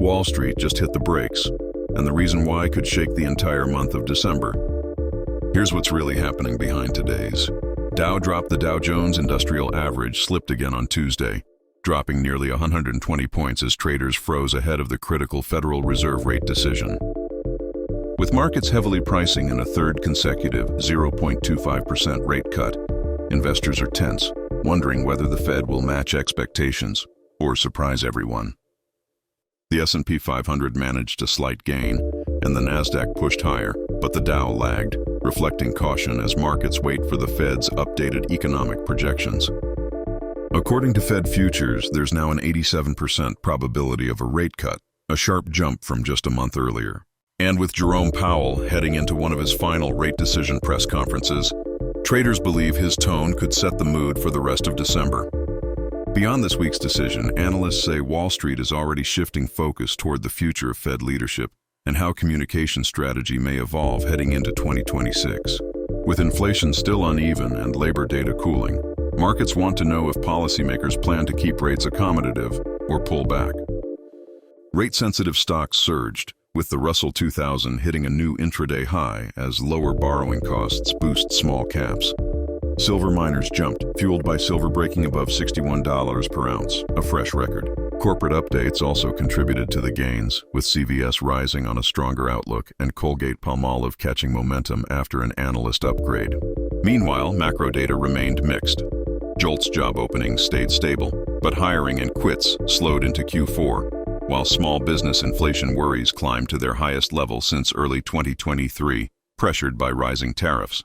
Wall Street just hit the brakes, and the reason why could shake the entire month of December. Here's what's really happening behind today's. Dow dropped. The Dow Jones Industrial Average slipped again on Tuesday, dropping nearly 120 points as traders froze ahead of the critical Federal Reserve rate decision. With markets heavily pricing in a third consecutive 0.25% rate cut, investors are tense, wondering whether the Fed will match expectations or surprise everyone. The S&P 500 managed a slight gain, and the Nasdaq pushed higher, but the Dow lagged, reflecting caution as markets wait for the Fed's updated economic projections. According to Fed futures, there's now an 87% probability of a rate cut, a sharp jump from just a month earlier. And with Jerome Powell heading into one of his final rate decision press conferences, traders believe his tone could set the mood for the rest of December. Beyond this week's decision, analysts say Wall Street is already shifting focus toward the future of Fed leadership and how communication strategy may evolve heading into 2026. With inflation still uneven and labor data cooling, markets want to know if policymakers plan to keep rates accommodative or pull back. Rate-sensitive stocks surged, with the Russell 2000 hitting a new intraday high as lower borrowing costs boost small caps. Silver miners jumped, fueled by silver breaking above $61 per ounce, a fresh record. Corporate updates also contributed to the gains, with CVS rising on a stronger outlook and Colgate-Palmolive catching momentum after an analyst upgrade. Meanwhile, macro data remained mixed. JOLTS job openings stayed stable, but hiring and quits slowed into Q4, while small business inflation worries climbed to their highest level since early 2023, pressured by rising tariffs.